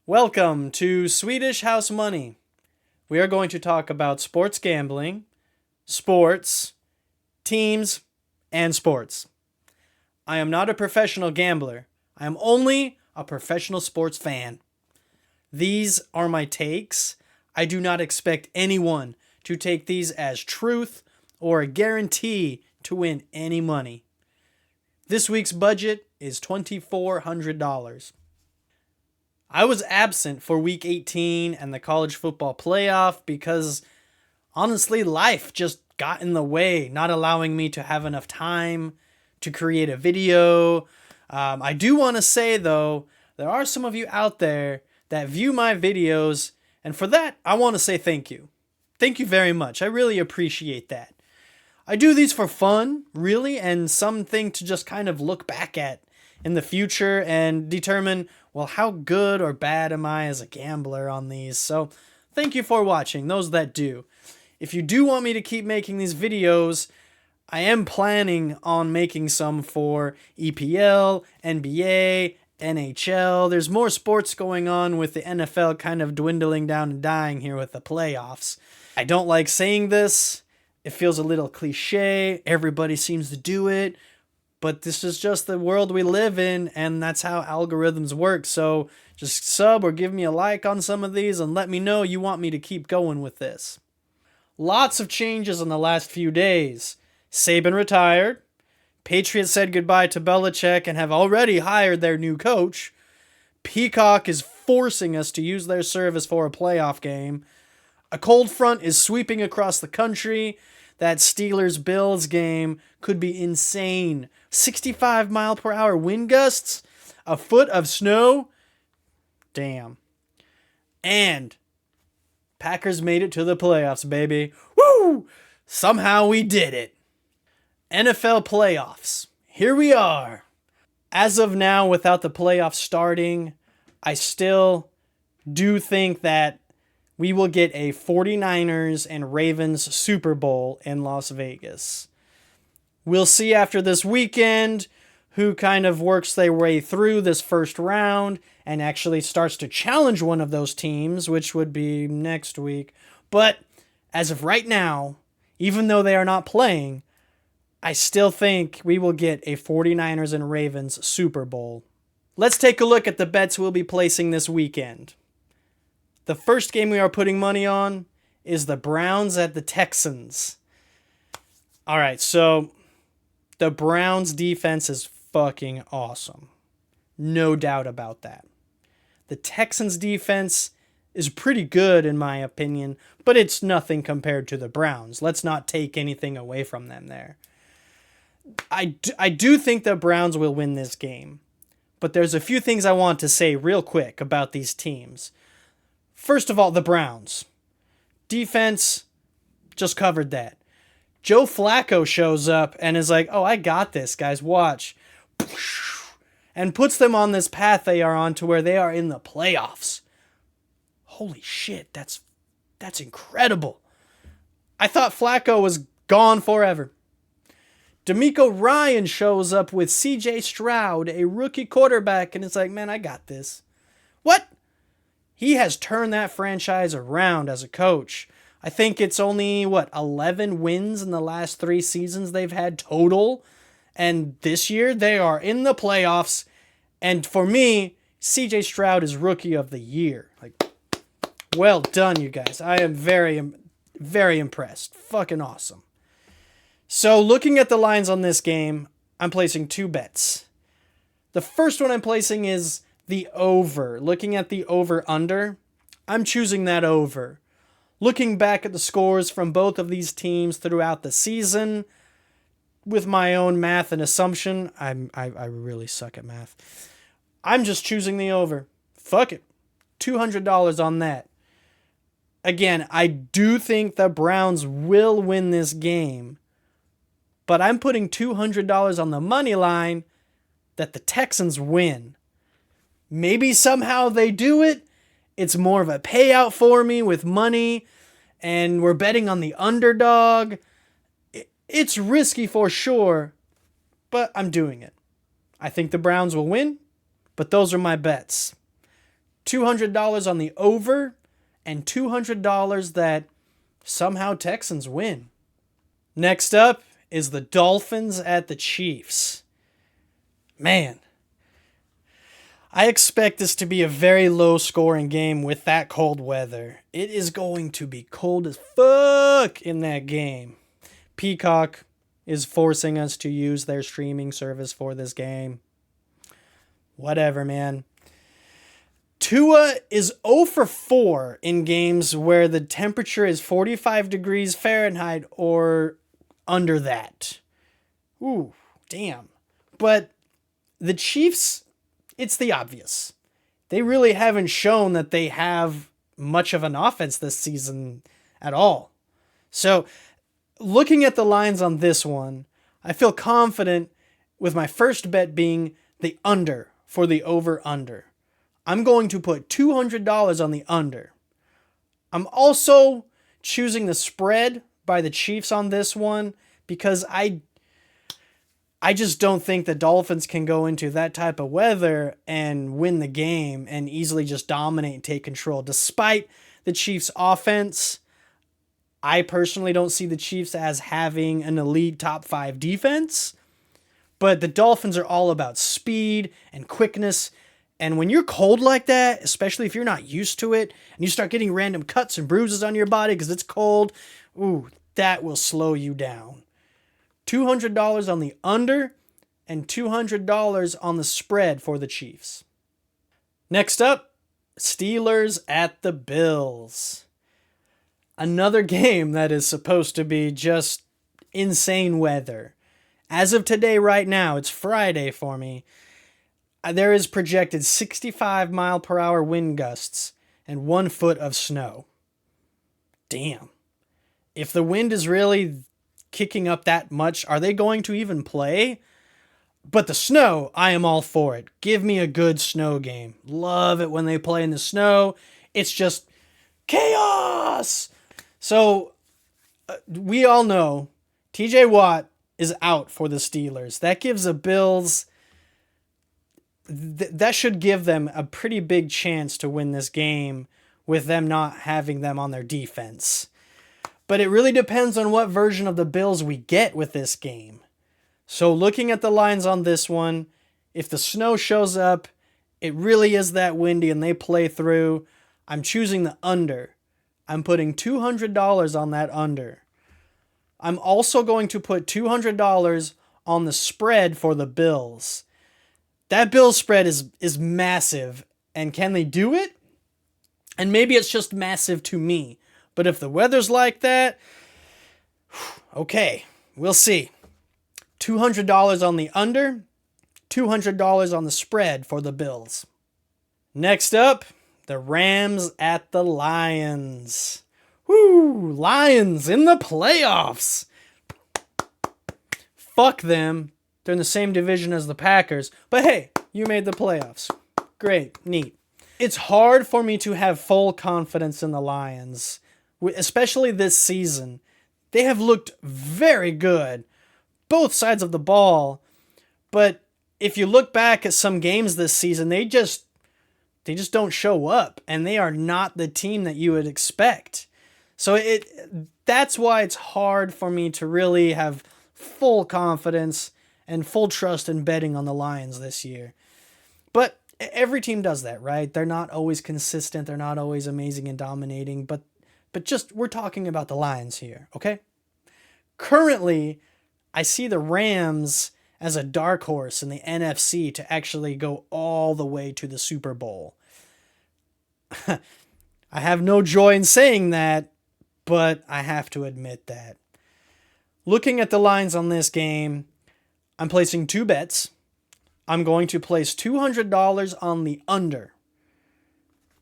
Welcome to Swedish House Money. We are going to talk about sports gambling, sports, teams, and sports. I am not a professional gambler. I am only a professional sports fan. These are my takes. I do not expect anyone to take these as truth or a guarantee to win any money. This week's budget is $2,400. I was absent for week 18 and the college football playoff because honestly, life just got in the way, not allowing me to have enough time to create a video. I do want to say, though, there are some of you out there that view my videos, and for that, I want to say thank you. Thank you very much. I really appreciate that. I do these for fun, really, and something to just kind of look back at in the future and determine, well, how good or bad am I as a gambler on these? So thank you for watching, those that do. If you do want me to keep making these videos, I am planning on making some for EPL, NBA, NHL. There's more sports going on with the NFL kind of dwindling down and dying here with the playoffs. I don't like saying this. It feels a little cliche. Everybody seems to do it. But this is just the world we live in, and that's how algorithms work. So just sub or give me a like on some of these and let me know you want me to keep going with this. Lots of changes in the last few days. Saban retired. Patriots said goodbye to Belichick and have already hired their new coach. Peacock is forcing us to use their service for a playoff game. A cold front is sweeping across the country. That Steelers-Bills game could be insane. 65-mile-per-hour wind gusts, a foot of snow. Damn. And Packers made it to the playoffs, baby. Woo! Somehow we did it. NFL playoffs. Here we are. As of now, without the playoffs starting, I still do think that we will get a 49ers and Ravens Super Bowl in Las Vegas. We'll see after this weekend who kind of works their way through this first round and actually starts to challenge one of those teams, which would be next week. But as of right now, even though they are not playing, I still think we will get a 49ers and Ravens Super Bowl. Let's take a look at the bets we'll be placing this weekend. The first game we are putting money on is the Browns at the Texans. All right, so the Browns defense is fucking awesome. No doubt about that. The Texans defense is pretty good in my opinion, but it's nothing compared to the Browns. Let's not take anything away from them there. I do think the Browns will win this game, but there's a few things I want to say real quick about these teams. First of all, the Browns. Defense, just covered that. Joe Flacco shows up and is like, oh, I got this, guys, watch. And puts them on this path they are on to where they are in the playoffs. Holy shit, that's incredible. I thought Flacco was gone forever. DeMeco Ryan shows up with CJ Stroud, a rookie quarterback, and it's like, man, I got this. What? He has turned that franchise around as a coach. I think it's only, 11 wins in the last 3 seasons they've had total. And this year, they are in the playoffs. And for me, CJ Stroud is Rookie of the Year. Like, well done, you guys. I am very, very impressed. Fucking awesome. So, looking at the lines on this game, I'm placing 2 bets. The first one I'm placing is the over. Looking at the over-under, I'm choosing that over. Looking back at the scores from both of these teams throughout the season, with my own math and assumption, I really suck at math. I'm just choosing the over. Fuck it. $200 on that. Again, I do think the Browns will win this game, but I'm putting $200 on the money line that the Texans win. Maybe somehow they do it. It's more of a payout for me with money, and we're betting on the underdog. It's risky for sure, but I'm doing it. I think the Browns will win, but those are my bets. $200 on the over, and $200 that somehow Texans win. Next up is the Dolphins at the Chiefs. Man, I expect this to be a very low scoring game with that cold weather. It is going to be cold as fuck in that game. Peacock is forcing us to use their streaming service for this game. Whatever, man. Tua is 0 for 4 in games where the temperature is 45 degrees Fahrenheit or under that. Ooh, damn. But the Chiefs, it's the obvious. They really haven't shown that they have much of an offense this season at all. So, looking at the lines on this one, I feel confident with my first bet being the under for the over-under. I'm going to put $200 on the under. I'm also choosing the spread by the Chiefs on this one because I just don't think the Dolphins can go into that type of weather and win the game and easily just dominate and take control. Despite the Chiefs' offense, I personally don't see the Chiefs as having an elite top 5 defense. But the Dolphins are all about speed and quickness. And when you're cold like that, especially if you're not used to it, and you start getting random cuts and bruises on your body because it's cold, ooh, that will slow you down. $200 on the under and $200 on the spread for the Chiefs. Next up, Steelers at the Bills. Another game that is supposed to be just insane weather. As of today, right now, it's Friday for me. There is projected 65 mile per hour wind gusts and 1 foot of snow. Damn. If the wind is really kicking up that much, are they going to even play? But the snow, I am all for it. Give me a good snow game. Love it when they play in the snow. It's just chaos. So we all know TJ Watt is out for the Steelers. That gives the Bills, that should give them a pretty big chance to win this game with them not having them on their defense. But it really depends on what version of the Bills we get with this game. So looking at the lines on this one, if the snow shows up, it really is that windy and they play through, I'm choosing the under. I'm putting $200 on that under. I'm also going to put $200 on the spread for the Bills. That Bills spread is massive. And can they do it? And maybe it's just massive to me. But if the weather's like that, okay, we'll see. $200 on the under, $200 on the spread for the Bills. Next up, the Rams at the Lions. Woo! Lions in the playoffs. Fuck them. They're in the same division as the Packers. But hey, you made the playoffs. Great. Neat. It's hard for me to have full confidence in the Lions, especially this season. They have looked very good, both sides of the ball. But if you look back at some games this season, they just don't show up, and they are not the team that you would expect. So that's why it's hard for me to really have full confidence and full trust in betting on the Lions this year. But every team does that, right? They're not always consistent. They're not always amazing and dominating. But just, we're talking about the Lions here, okay? Currently, I see the Rams as a dark horse in the NFC to actually go all the way to the Super Bowl. I have no joy in saying that, but I have to admit that. Looking at the lines on this game, I'm placing 2 bets. I'm going to place $200 on the under.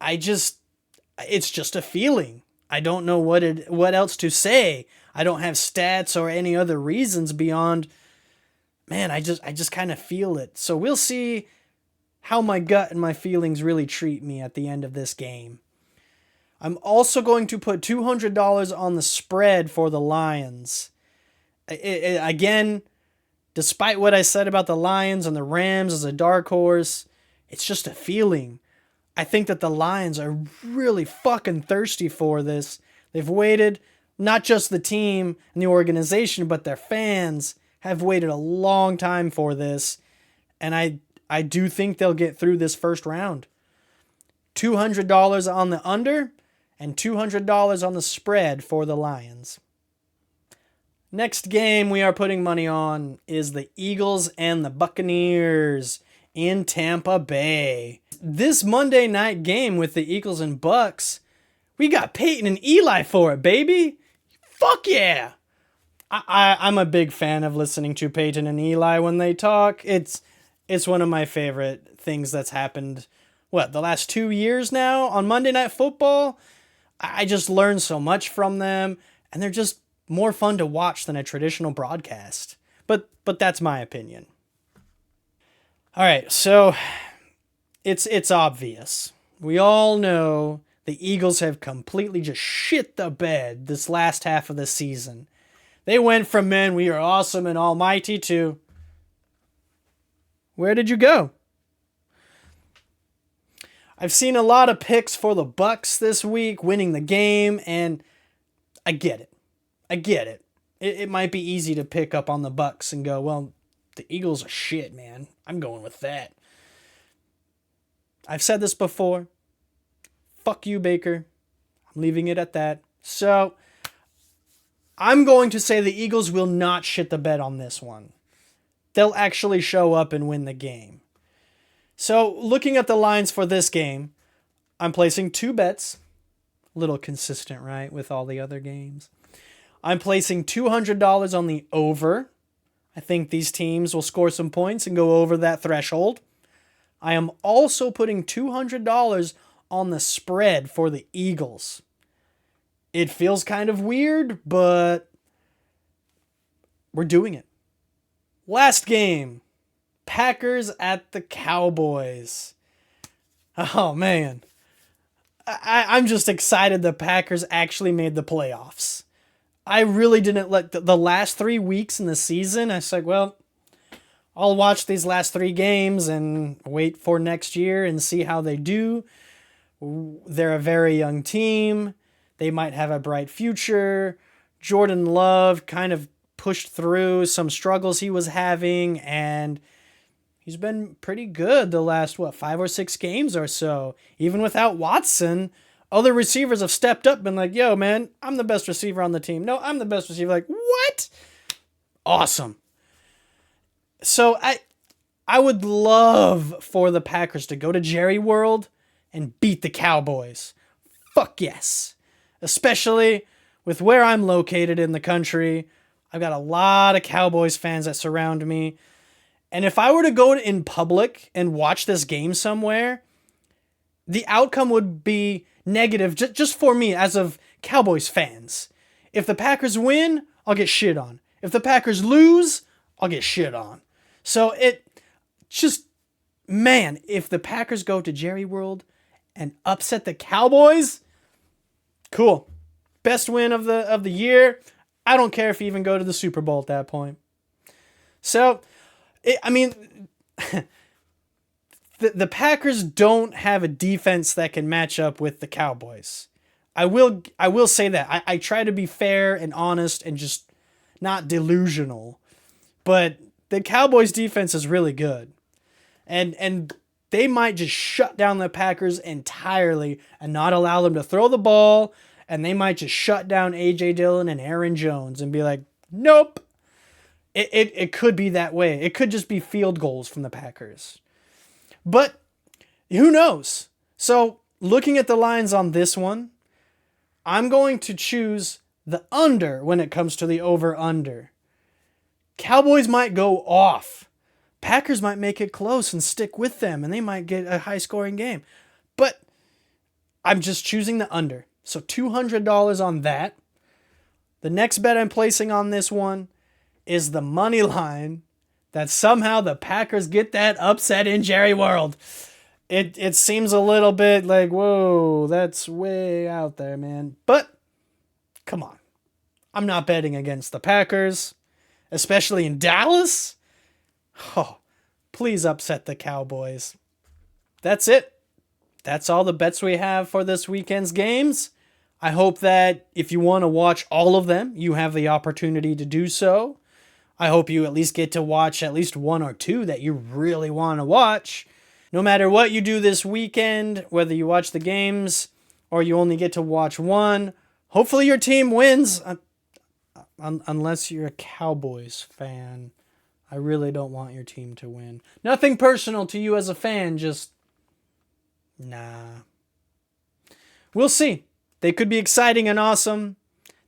It's just a feeling. I don't know what else to say. I don't have stats or any other reasons beyond, man, I just kind of feel it. So we'll see how my gut and my feelings really treat me at the end of this game. I'm also going to put $200 on the spread for the Lions. Again, despite what I said about the Lions and the Rams as a dark horse, it's just a feeling. I think that the Lions are really fucking thirsty for this. They've waited, not just the team and the organization, but their fans have waited a long time for this. And I do think they'll get through this first round. $200 on the under and $200 on the spread for the Lions. Next game we are putting money on is the Eagles and the Buccaneers in Tampa Bay. This Monday night game with the Eagles and Bucks, we got Peyton and Eli for it, baby. Fuck yeah. I'm a big fan of listening to Peyton and Eli when they talk. It's one of my favorite things that's happened, the last 2 years now on Monday Night Football. I just learned so much from them, and they're just more fun to watch than a traditional broadcast. But that's my opinion. All right, so it's obvious. We all know the Eagles have completely just shit the bed this last half of the season. They went from, man, we are awesome and almighty to, where did you go? I've seen a lot of picks for the Bucks this week, winning the game, and I get it. It might be easy to pick up on the Bucks and go, well, the Eagles are shit, man. I'm going with that. I've said this before. Fuck you, Baker. I'm leaving it at that. So, I'm going to say the Eagles will not shit the bed on this one. They'll actually show up and win the game. So, looking at the lines for this game, I'm placing 2 bets. A little consistent, right, with all the other games. I'm placing $200 on the over. I think these teams will score some points and go over that threshold. I am also putting $200 on the spread for the Eagles. It feels kind of weird, but we're doing it. Last game. Packers at the Cowboys. Oh, man. I'm just excited the Packers actually made the playoffs. I really didn't let the last 3 weeks in the season, I was like, well, I'll watch these last 3 games and wait for next year and see how they do. They're a very young team. They might have a bright future. Jordan Love kind of pushed through some struggles he was having, and he's been pretty good the last, 5 or 6 games or so. Even without Watson, other receivers have stepped up and been like, yo, man, I'm the best receiver on the team. No, I'm the best receiver. Like, what? Awesome. So I would love for the Packers to go to Jerry World and beat the Cowboys. Fuck yes. Especially with where I'm located in the country. I've got a lot of Cowboys fans that surround me. And if I were to go in public and watch this game somewhere, the outcome would be negative just for me as of Cowboys fans. If the Packers win, I'll get shit on. If the Packers lose, I'll get shit on. So if the Packers go to Jerry World and upset the Cowboys, cool. Best win of the year. I don't care if you even go to the Super Bowl at that point. So, the Packers don't have a defense that can match up with the Cowboys. I will say that. I try to be fair and honest and just not delusional. But the Cowboys defense is really good. And they might just shut down the Packers entirely and not allow them to throw the ball. And they might just shut down A.J. Dillon and Aaron Jones and be like, nope. It could be that way. It could just be field goals from the Packers. But who knows? So looking at the lines on this one, I'm going to choose the under when it comes to the over-under. Cowboys might go off. Packers might make it close and stick with them, and they might get a high-scoring game. But I'm just choosing the under. So $200 on that. The next bet I'm placing on this one is the money line that somehow the Packers get that upset in Jerry World. It seems a little bit like, whoa, that's way out there, man. But, come on. I'm not betting against the Packers, especially in Dallas. Oh, please upset the Cowboys. That's it. that's all the bets we have for this weekend's games. I hope that if you want to watch all of them, you have the opportunity to do so. I hope you at least get to watch at least one or two that you really want to watch. No matter what you do this weekend, whether you watch the games or you only get to watch one, hopefully your team wins. Unless you're a Cowboys fan. I really don't want your team to win. Nothing personal to you as a fan, just nah. We'll see. They could be exciting and awesome.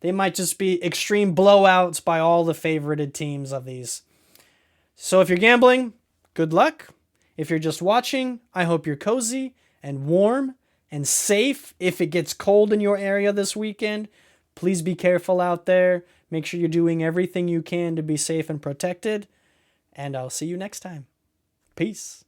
They might just be extreme blowouts by all the favorited teams of these. So if you're gambling, good luck. If you're just watching, I hope you're cozy and warm and safe. If it gets cold in your area this weekend, please be careful out there. Make sure you're doing everything you can to be safe and protected. And I'll see you next time. Peace.